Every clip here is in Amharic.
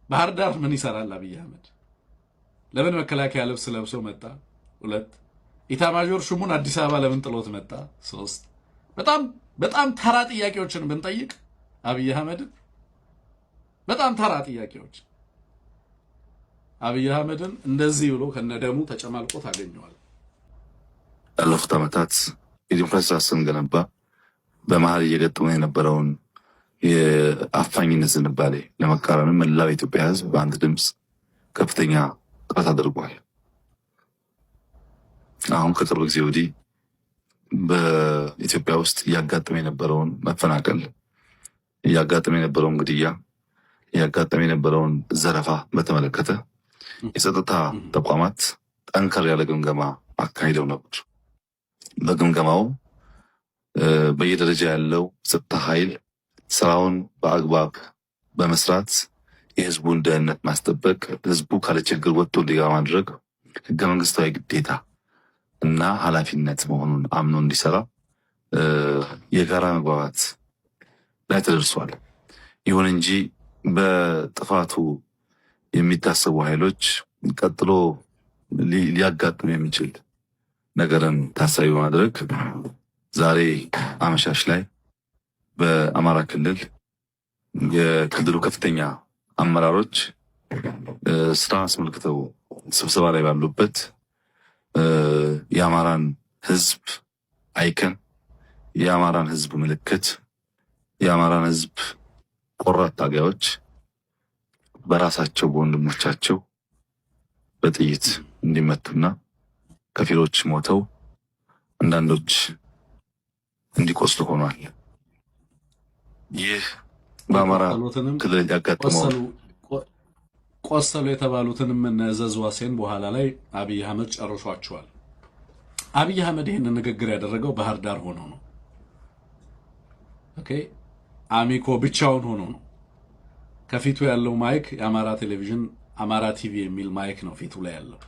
ባህር ዳር ምን ይሰራል አብይ አህመድ? ለምን መከላከያ ልብስ ለብሶ መጣ? 2 ኢታማዦር ሹሙን አዲስ አበባ ለምን ጥሎት መጣ? 3 በጣም ተራ ጥያቄዎችን ብንጠይቅ አብይ አህመድን በጣም ተራ ጥያቄዎች አብይ አህመድን እንደዚህ ብሎ ከነደሙ ተጨማልቆ ታገኘዋል። ያለፉት ዓመታት የዲሞክራሲ ስርዓት ስንገነባ በመሀል እየገጠመ የነበረውን የአፋኝነት ዝንባሌ ለመቃረን መላው የኢትዮጵያ ሕዝብ በአንድ ድምፅ ከፍተኛ ጥረት አድርጓል። አሁን ከቅርብ ጊዜ ወዲህ በኢትዮጵያ ውስጥ እያጋጠመ የነበረውን መፈናቀል፣ እያጋጠመ የነበረውን ግድያ፣ እያጋጠመ የነበረውን ዘረፋ በተመለከተ የጸጥታ ተቋማት ጠንከር ያለ ግምገማ አካሂደው ነበር። በግምገማው በየደረጃ ያለው ጸጥታ ኃይል ስራውን በአግባብ በመስራት የህዝቡን ደህንነት ማስጠበቅ፣ ህዝቡ ካለ ችግር ወጥቶ እንዲገባ ማድረግ ህገ መንግስታዊ ግዴታ እና ኃላፊነት መሆኑን አምኖ እንዲሰራ የጋራ መግባባት ላይ ተደርሷል። ይሁን እንጂ በጥፋቱ የሚታሰቡ ኃይሎች ቀጥሎ ሊያጋጥም የሚችል ነገርን ታሳቢ በማድረግ ዛሬ አመሻሽ ላይ በአማራ ክልል የክልሉ ከፍተኛ አመራሮች ስራ አስመልክተው ስብሰባ ላይ ባሉበት የአማራን ህዝብ አይከን፣ የአማራን ህዝብ ምልክት፣ የአማራን ህዝብ ቆራጥ ታጋዮች በራሳቸው በወንድሞቻቸው በጥይት እንዲመቱና ከፊሎች ሞተው አንዳንዶች እንዲቆስሉ ሆኗል። ይህ በአማራ ክልል ያጋጠመው ቆሰሉ የተባሉትንም እነ ዘዝዋሴን በኋላ ላይ አብይ አህመድ ጨርሷቸዋል። አብይ አህመድ ይህን ንግግር ያደረገው ባህር ዳር ሆኖ ነው። ኦኬ አሚኮ ብቻውን ሆኖ ነው። ከፊቱ ያለው ማይክ የአማራ ቴሌቪዥን አማራ ቲቪ የሚል ማይክ ነው ፊቱ ላይ ያለው።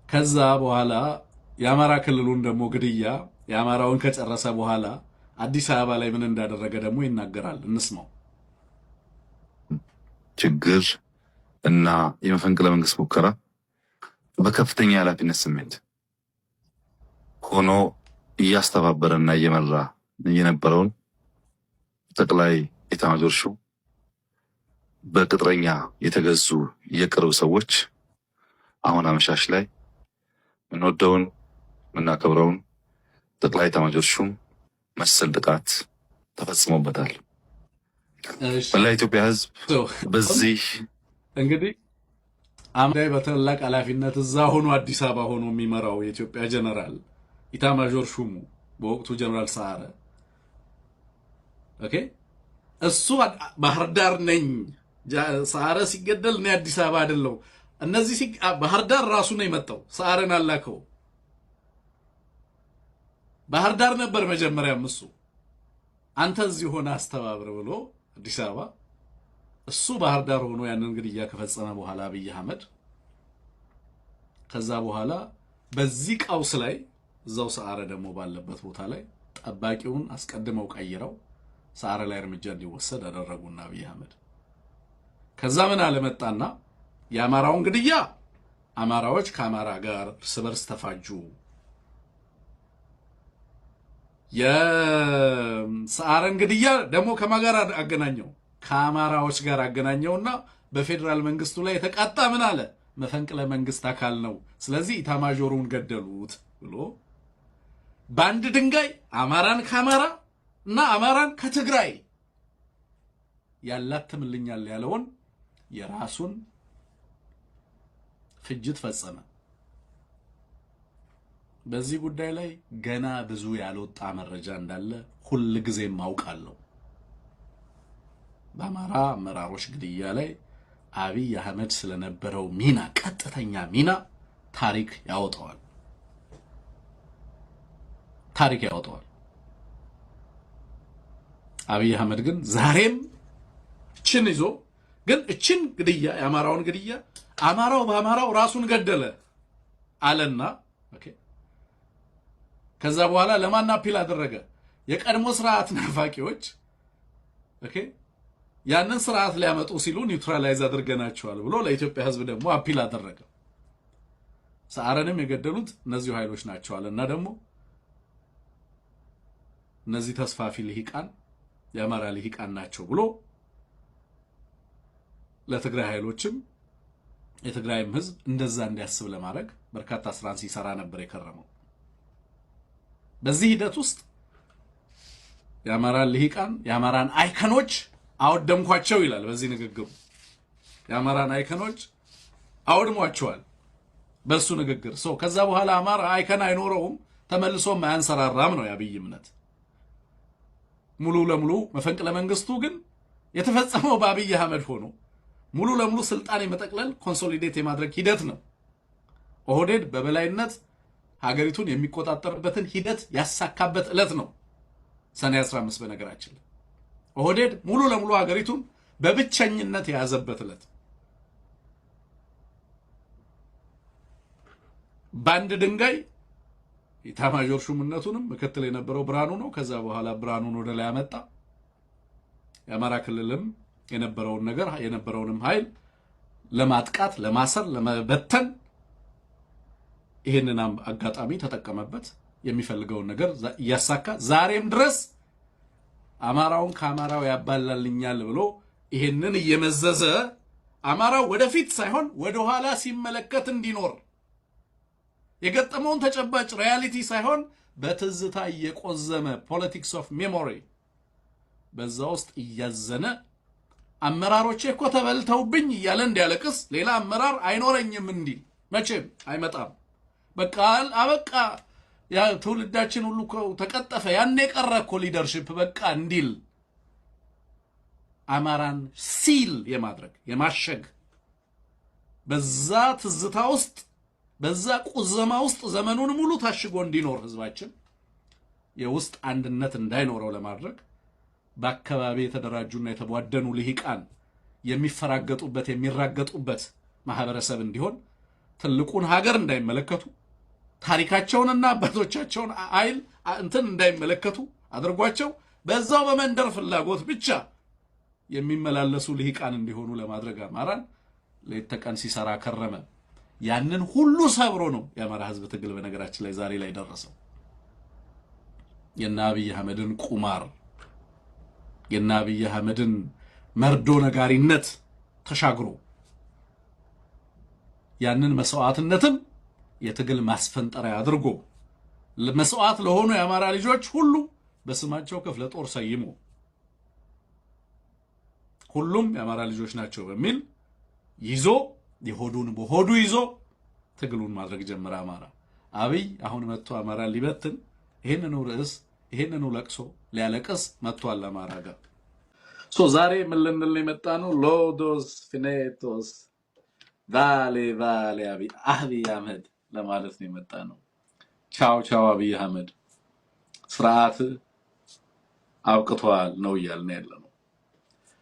ከዛ በኋላ የአማራ ክልሉን ደግሞ ግድያ የአማራውን ከጨረሰ በኋላ አዲስ አበባ ላይ ምን እንዳደረገ ደግሞ ይናገራል። እንስማው። ችግር እና የመፈንቅለ መንግስት ሙከራ በከፍተኛ የኃላፊነት ስሜት ሆኖ እያስተባበረና እየመራ የነበረውን ጠቅላይ ኤታማዦር ሹም በቅጥረኛ የተገዙ የቅርብ ሰዎች አሁን አመሻሽ ላይ ምንወደውን ምናከብረውን ጠቅላይ ኤታማዦር ሹም መሰል ጥቃት ተፈጽሞበታል። መላ ኢትዮጵያ ሕዝብ በዚህ እንግዲህ አምዳይ በተላቅ ኃላፊነት እዛ ሆኖ አዲስ አበባ ሆኖ የሚመራው የኢትዮጵያ ጀነራል ኢታማዦር ሹሙ በወቅቱ ጀነራል ሰዓረ ኦኬ እሱ ባህር ዳር ነኝ ሰዓረ ሲገደል እኔ አዲስ አበባ አይደለው። እነዚህ ባህር ዳር ራሱ ነው የመጣው። ሰዓረን አላከው ባህር ዳር ነበር መጀመሪያም እሱ አንተ እዚህ ሆነ አስተባብር ብሎ አዲስ አበባ እሱ ባህር ዳር ሆኖ ያንን ግድያ ከፈጸመ በኋላ አብይ አህመድ ከዛ በኋላ በዚህ ቀውስ ላይ እዛው ሰዓረ ደግሞ ባለበት ቦታ ላይ ጠባቂውን አስቀድመው ቀይረው ሰዓረ ላይ እርምጃ እንዲወሰድ አደረጉና አብይ አህመድ ከዛ ምን አለመጣና የአማራውን ግድያ አማራዎች ከአማራ ጋር እርስ በርስ ተፋጁ፣ የሰዓረን ግድያ ደግሞ ከማጋር አገናኘው ከአማራዎች ጋር አገናኘውና በፌደራል መንግስቱ ላይ የተቃጣ ምን አለ መፈንቅለ መንግስት አካል ነው፣ ስለዚህ ኢታማዦሩን ገደሉት ብሎ በአንድ ድንጋይ አማራን ከአማራ እና አማራን ከትግራይ ያላትምልኛል ያለውን የራሱን ፍጅት ፈጸመ። በዚህ ጉዳይ ላይ ገና ብዙ ያልወጣ መረጃ እንዳለ ሁሉ ጊዜ ማውቃለሁ። በአማራ አመራሮች ግድያ ላይ አብይ አህመድ ስለነበረው ሚና ቀጥተኛ ሚና ታሪክ ያወጣዋል። አብይ አህመድ ግን ዛሬም እችን ይዞ ግን እችን ግድያ የአማራውን ግድያ አማራው በአማራው ራሱን ገደለ አለና ኦኬ ከዛ በኋላ ለማን አፒል አደረገ? የቀድሞ ስርዓት ናፋቂዎች ኦኬ ያንን ስርዓት ሊያመጡ ሲሉ ኒውትራላይዝ አድርገናቸዋል ብሎ ለኢትዮጵያ ህዝብ ደግሞ አፒል አደረገ። ሰዓረንም የገደሉት እነዚህ ኃይሎች ናቸዋልና ደግሞ እነዚህ ተስፋፊ ልሂቃን የአማራ ልሂቃን ናቸው ብሎ ለትግራይ ኃይሎችም የትግራይም ህዝብ እንደዛ እንዲያስብ ለማድረግ በርካታ ስራን ሲሰራ ነበር የከረመው። በዚህ ሂደት ውስጥ የአማራን ልሂቃን የአማራን አይከኖች አወደምኳቸው ይላል በዚህ ንግግሩ። የአማራን አይከኖች አወድሟቸዋል በሱ ንግግር። ከዛ በኋላ አማራ አይከን አይኖረውም፣ ተመልሶም አያንሰራራም ነው የአብይ እምነት። ሙሉ ለሙሉ መፈንቅለ መንግስቱ ግን የተፈጸመው በአብይ አህመድ ሆኖ ሙሉ ለሙሉ ስልጣን የመጠቅለል ኮንሶሊዴት የማድረግ ሂደት ነው። ኦህዴድ በበላይነት ሀገሪቱን የሚቆጣጠርበትን ሂደት ያሳካበት ዕለት ነው ሰኔ 15። በነገራችን ኦህዴድ ሙሉ ለሙሉ ሀገሪቱን በብቸኝነት የያዘበት ዕለት፣ በአንድ ድንጋይ ኢታማዦር ሹምነቱንም ምክትል የነበረው ብርሃኑ ነው። ከዛ በኋላ ብርሃኑን ወደ ላይ አመጣ። የአማራ ክልልም የነበረውንም ኃይል ለማጥቃት፣ ለማሰር፣ ለመበተን ይሄንን አጋጣሚ ተጠቀመበት። የሚፈልገውን ነገር እያሳካ ዛሬም ድረስ አማራውን ከአማራው ያባላልኛል ብሎ ይሄንን እየመዘዘ አማራው ወደፊት ሳይሆን ወደኋላ ሲመለከት እንዲኖር የገጠመውን ተጨባጭ ሪያሊቲ ሳይሆን በትዝታ እየቆዘመ ፖለቲክስ ኦፍ ሜሞሪ በዛ ውስጥ እያዘነ አመራሮቼ እኮ ተበልተውብኝ እያለ እንዲያለቅስ ሌላ አመራር አይኖረኝም እንዲል መቼም አይመጣም። በቃ አበቃ፣ ያ ትውልዳችን ሁሉ ተቀጠፈ፣ ያኔ ቀረ እኮ ሊደርሺፕ በቃ እንዲል አማራን ሲል የማድረግ የማሸግ በዛ ትዝታ ውስጥ በዛ ቁዘማ ውስጥ ዘመኑን ሙሉ ታሽጎ እንዲኖር ህዝባችን የውስጥ አንድነት እንዳይኖረው ለማድረግ በአካባቢ የተደራጁና የተቧደኑ ልሂቃን የሚፈራገጡበት የሚራገጡበት ማህበረሰብ እንዲሆን ትልቁን ሀገር እንዳይመለከቱ ታሪካቸውንና አባቶቻቸውን አይል እንትን እንዳይመለከቱ አድርጓቸው በዛው በመንደር ፍላጎት ብቻ የሚመላለሱ ልሂቃን እንዲሆኑ ለማድረግ አማራን ሌት ተቀን ሲሰራ ከረመ። ያንን ሁሉ ሰብሮ ነው የአማራ ህዝብ ትግል በነገራችን ላይ ዛሬ ላይ ደረሰው። የና አብይ አህመድን ቁማር የና አብይ አህመድን መርዶ ነጋሪነት ተሻግሮ ያንን መስዋዕትነትም የትግል ማስፈንጠሪያ አድርጎ መስዋዕት ለሆኑ የአማራ ልጆች ሁሉ በስማቸው ክፍለ ጦር ሰይሞ ሁሉም የአማራ ልጆች ናቸው በሚል ይዞ የሆዱን በሆዱ ይዞ ትግሉን ማድረግ ጀመረ። አማራ አብይ አሁን መጥቶ አማራ ሊበትን ይሄንኑ ርዕስ ይሄንኑ ለቅሶ ሊያለቅስ መጥቷል አማራ ጋር። ዛሬ ምን ልንል የመጣ ነው? ሎዶስ ፊኔቶስ ቫሌ አብይ አህመድ ለማለት ነው የመጣ ነው። ቻው ቻው አብይ አህመድ ስርዓት አብቅቷል ነው እያልን ያለነው።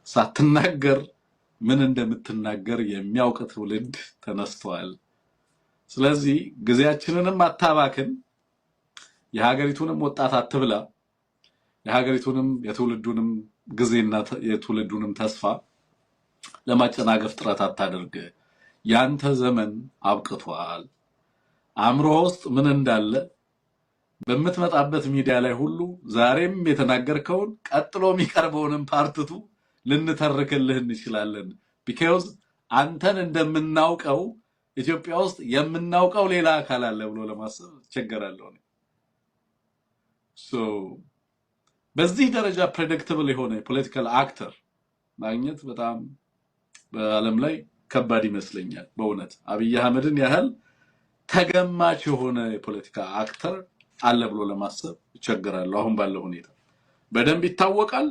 ሳትናገር ምን እንደምትናገር የሚያውቅ ትውልድ ተነስቷል። ስለዚህ ጊዜያችንንም አታባክን፣ የሀገሪቱንም ወጣት አትብላ፣ የሀገሪቱንም የትውልዱንም ጊዜና የትውልዱንም ተስፋ ለማጨናገፍ ጥረት አታድርግ። ያንተ ዘመን አብቅቷል። አእምሮ ውስጥ ምን እንዳለ በምትመጣበት ሚዲያ ላይ ሁሉ ዛሬም የተናገርከውን ቀጥሎ የሚቀርበውንም ፓርትቱ ልንተርክልህ እንችላለን። ቢካዝ አንተን እንደምናውቀው ኢትዮጵያ ውስጥ የምናውቀው ሌላ አካል አለ ብሎ ለማሰብ ቸገራለሁ። በዚህ ደረጃ ፕሬዲክተብል የሆነ የፖለቲካል አክተር ማግኘት በጣም በዓለም ላይ ከባድ ይመስለኛል። በእውነት አብይ አህመድን ያህል ተገማች የሆነ የፖለቲካ አክተር አለ ብሎ ለማሰብ ቸገራለሁ። አሁን ባለው ሁኔታ በደንብ ይታወቃል።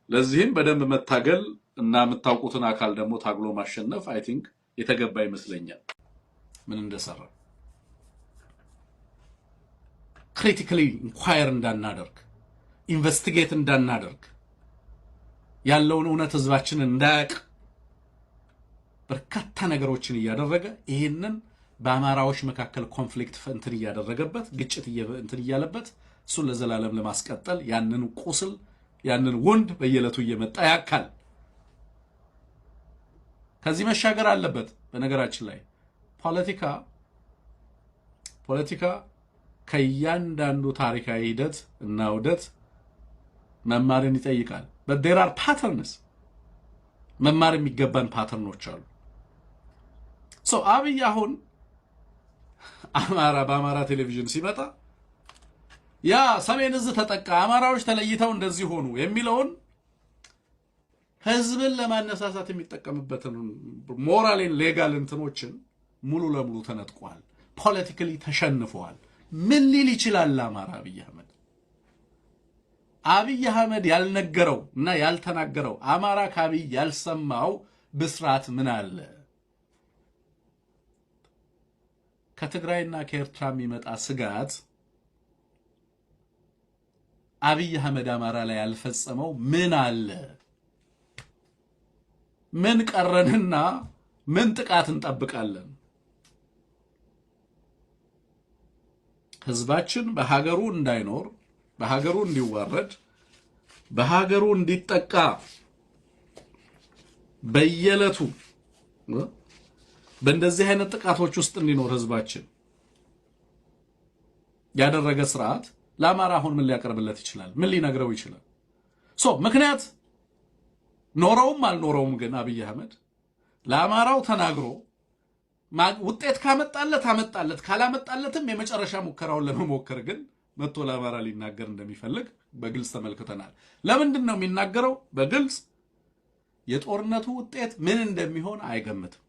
ለዚህም በደንብ መታገል እና የምታውቁትን አካል ደግሞ ታግሎ ማሸነፍ አይ ቲንክ የተገባ ይመስለኛል። ምን እንደሰራ ክሪቲካሊ ኢንኳየር እንዳናደርግ ኢንቨስቲጌት እንዳናደርግ ያለውን እውነት ህዝባችን እንዳያቅ በርካታ ነገሮችን እያደረገ ይሄንን በአማራዎች መካከል ኮንፍሊክት እንትን እያደረገበት ግጭት እንትን እያለበት ለዘላለም ለማስቀጠል ያንን ቁስል ያንን ወንድ በየለቱ እየመጣ ያካል ከዚህ መሻገር አለበት። በነገራችን ላይ ፖለቲካ ከእያንዳንዱ ታሪካዊ ሂደት እና ውደት መማርን ይጠይቃል። but there are patterns መማር የሚገባን ፓተርኖች አሉ። አብይ አሁን በአማራ ቴሌቪዥን ሲመጣ ያ ሰሜን ዕዝ ተጠቃ፣ አማራዎች ተለይተው እንደዚህ ሆኑ የሚለውን ህዝብን ለማነሳሳት የሚጠቀምበትን ሞራልን ሌጋል እንትኖችን ሙሉ ለሙሉ ተነጥቋል። ፖለቲካሊ ተሸንፈዋል። ምን ሊል ይችላል አማራ? አብይ አህመድ ያልነገረው እና ያልተናገረው አማራ ከአብይ ያልሰማው ብስራት ምን አለ? ከትግራይና ከኤርትራ የሚመጣ ስጋት አብይ አህመድ አማራ ላይ ያልፈጸመው ምን አለ? ምን ቀረንና ምን ጥቃት እንጠብቃለን? ህዝባችን በሀገሩ እንዳይኖር፣ በሀገሩ እንዲዋረድ፣ በሀገሩ እንዲጠቃ በየዕለቱ በእንደዚህ አይነት ጥቃቶች ውስጥ እንዲኖር ህዝባችን ያደረገ ስርዓት ለአማራ አሁን ምን ሊያቀርብለት ይችላል? ምን ሊነግረው ይችላል? ምክንያት ኖረውም አልኖረውም ግን አብይ አህመድ ለአማራው ተናግሮ ውጤት ካመጣለት ካላመጣለትም የመጨረሻ ሙከራውን ለመሞከር ግን መጥቶ ለአማራ ሊናገር እንደሚፈልግ በግልጽ ተመልክተናል። ለምንድን ነው የሚናገረው? በግልጽ የጦርነቱ ውጤት ምን እንደሚሆን አይገምትም።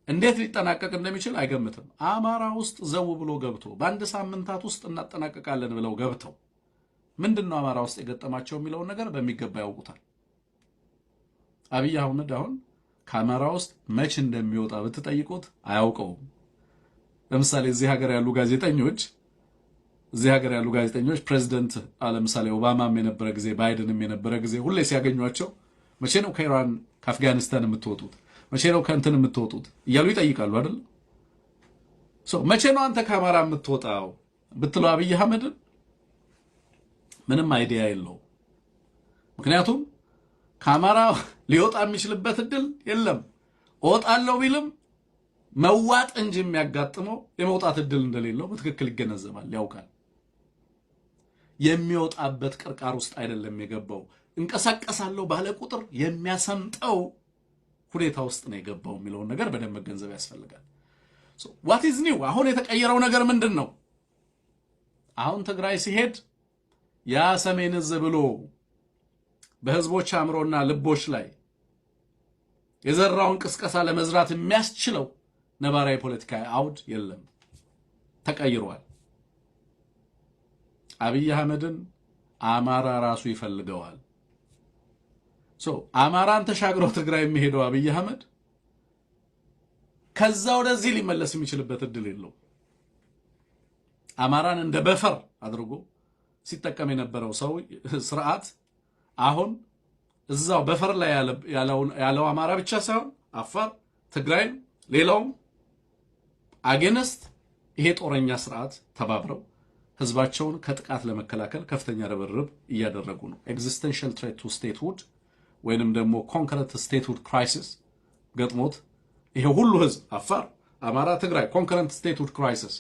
እንዴት ሊጠናቀቅ እንደሚችል አይገምትም። አማራ ውስጥ ዘው ብሎ ገብቶ በአንድ ሳምንታት ውስጥ እናጠናቀቃለን ብለው ገብተው ምንድነው አማራ ውስጥ የገጠማቸው የሚለውን ነገር በሚገባ ያውቁታል። አብይ አህመድ አሁን ከአማራ ውስጥ መች እንደሚወጣ ብትጠይቁት አያውቀውም። ለምሳሌ እዚህ ሀገር ያሉ ጋዜጠኞች ፕሬዚደንት ለምሳሌ ኦባማም የነበረ ጊዜ ባይደንም የነበረ ጊዜ ሁሌ ሲያገኟቸው መቼ ነው ከኢራን ከአፍጋኒስታን የምትወጡት? መቼ ነው ከእንትን የምትወጡት እያሉ ይጠይቃሉ አይደል? መቼ ነው አንተ ከአማራ የምትወጣው ብትለው አብይ አህመድን ምንም አይዲያ የለው። ምክንያቱም ከአማራ ሊወጣ የሚችልበት እድል የለም። እወጣለሁ ቢልም መዋጥ እንጂ የሚያጋጥመው የመውጣት እድል እንደሌለው በትክክል ይገነዘባል፣ ያውቃል። የሚወጣበት ቅርቃር ውስጥ አይደለም የገባው። እንቀሳቀሳለሁ ባለ ቁጥር የሚያሰምጠው ሁኔታ ውስጥ ነው የገባው የሚለውን ነገር በደንብ መገንዘብ ያስፈልጋል። what is new? አሁን የተቀየረው ነገር ምንድን ነው? አሁን ትግራይ ሲሄድ ያ ሰሜን ዕዝ ብሎ በህዝቦች አእምሮና ልቦች ላይ የዘራውን ቅስቀሳ ለመዝራት የሚያስችለው ነባራዊ ፖለቲካዊ አውድ የለም፣ ተቀይሯል። አብይ አህመድን አማራ ራሱ ይፈልገዋል። አማራን ተሻግሮ ትግራይ የሚሄደው አብይ አህመድ ከዛ ወደዚህ ሊመለስ የሚችልበት እድል የለው። አማራን እንደ በፈር አድርጎ ሲጠቀም የነበረው ስርዓት አሁን እዛው በፈር ላይ ያለው አማራ ብቻ ሳይሆን አፋር፣ ትግራይ፣ ሌላውም አገነስት ይሄ ጦረኛ ስርዓት ተባብረው ህዝባቸውን ከጥቃት ለመከላከል ከፍተኛ ርብርብ እያደረጉ ነው። ኤግዚስተንሻል ትሬት ቱ ስቴትሁድ ወይንም ደግሞ ኮንከረንት ስቴትሁድ ክራይሲስ ገጥሞት ይሄ ሁሉ ህዝብ አፋር፣ አማራ፣ ትግራይ ኮንከረንት ስቴትሁድ ክራይሲስ፣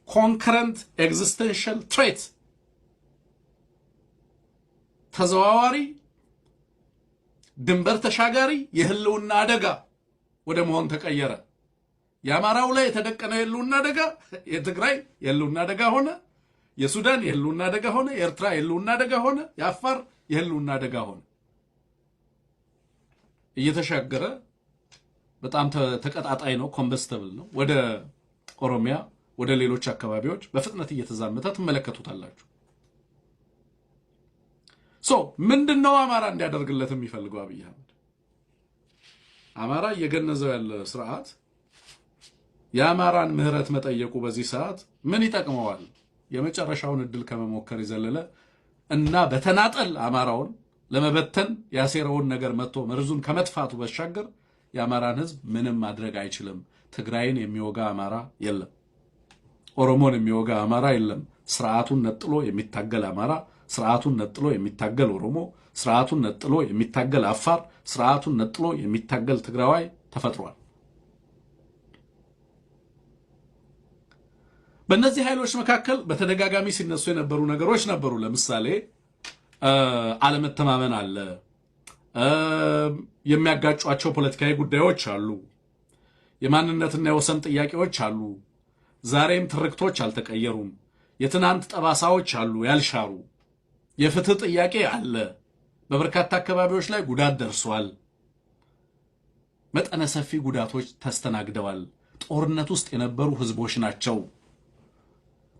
ኮንከረንት ኤግዚስተንሻል ትሬት ተዘዋዋሪ ድንበር ተሻጋሪ የህልውና አደጋ ወደ መሆን ተቀየረ። የአማራው ላይ የተደቀነው የህልውና አደጋ የትግራይ የህልውና አደጋ ሆነ፣ የሱዳን የህልውና አደጋ ሆነ፣ የኤርትራ የህልውና አደጋ ሆነ፣ የአፋር የህልውና አደጋ ሆነ። እየተሻገረ በጣም ተቀጣጣይ ነው፣ ኮምበስተብል ነው። ወደ ኦሮሚያ ወደ ሌሎች አካባቢዎች በፍጥነት እየተዛመተ ትመለከቱታላችሁ። ምንድነው አማራ እንዲያደርግለት የሚፈልገው አብይ አህመድ? አማራ እየገነዘው ያለ ስርዓት የአማራን ምህረት መጠየቁ በዚህ ሰዓት ምን ይጠቅመዋል? የመጨረሻውን እድል ከመሞከር ይዘለለ እና በተናጠል አማራውን ለመበተን ያሴረውን ነገር መጥቶ መርዙን ከመጥፋቱ በሻገር የአማራን ህዝብ ምንም ማድረግ አይችልም። ትግራይን የሚወጋ አማራ የለም። ኦሮሞን የሚወጋ አማራ የለም። ስርዓቱን ነጥሎ የሚታገል አማራ፣ ስርዓቱን ነጥሎ የሚታገል ኦሮሞ፣ ስርዓቱን ነጥሎ የሚታገል አፋር፣ ስርዓቱን ነጥሎ የሚታገል ትግራዋይ ተፈጥሯል። በእነዚህ ኃይሎች መካከል በተደጋጋሚ ሲነሱ የነበሩ ነገሮች ነበሩ። ለምሳሌ አለመተማመን አለ፣ የሚያጋጯቸው ፖለቲካዊ ጉዳዮች አሉ፣ የማንነትና የወሰን ጥያቄዎች አሉ። ዛሬም ትርክቶች አልተቀየሩም። የትናንት ጠባሳዎች አሉ ያልሻሩ። የፍትህ ጥያቄ አለ። በበርካታ አካባቢዎች ላይ ጉዳት ደርሷል። መጠነ ሰፊ ጉዳቶች ተስተናግደዋል። ጦርነት ውስጥ የነበሩ ህዝቦች ናቸው።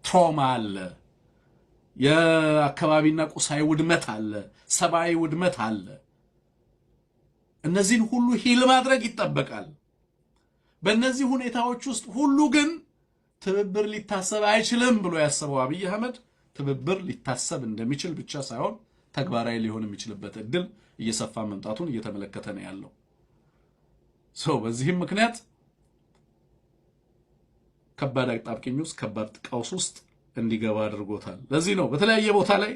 ትራውማ አለ። የአካባቢና ቁሳዊ ውድመት አለ። ሰብአዊ ውድመት አለ። እነዚህን ሁሉ ሂል ማድረግ ይጠበቃል። በእነዚህ ሁኔታዎች ውስጥ ሁሉ ግን ትብብር ሊታሰብ አይችልም ብሎ ያሰበው አብይ አህመድ ትብብር ሊታሰብ እንደሚችል ብቻ ሳይሆን ተግባራዊ ሊሆን የሚችልበት እድል እየሰፋ መምጣቱን እየተመለከተ ነው ያለው። በዚህም ምክንያት ከባድ አጣብቂኝ ውስጥ ከባድ ቀውስ ውስጥ እንዲገባ አድርጎታል። ለዚህ ነው በተለያየ ቦታ ላይ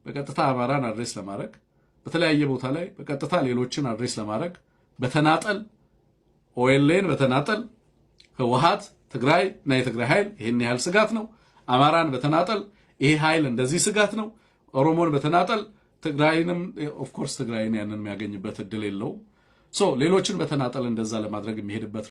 በቀጥታ አማራን አድሬስ ለማድረግ፣ በተለያየ ቦታ ላይ በቀጥታ ሌሎችን አድሬስ ለማድረግ በተናጠል ኦኤልኤን በተናጠል ህወሓት ትግራይ እና የትግራይ ኃይል ይሄን ያህል ስጋት ነው፣ አማራን በተናጠል ይሄ ኃይል እንደዚህ ስጋት ነው፣ ኦሮሞን በተናጠል ትግራይንም ኦፍ ኮርስ ትግራይን ያንን የሚያገኝበት እድል የለውም። ሌሎችን በተናጠል እንደዛ ለማድረግ የሚሄድበት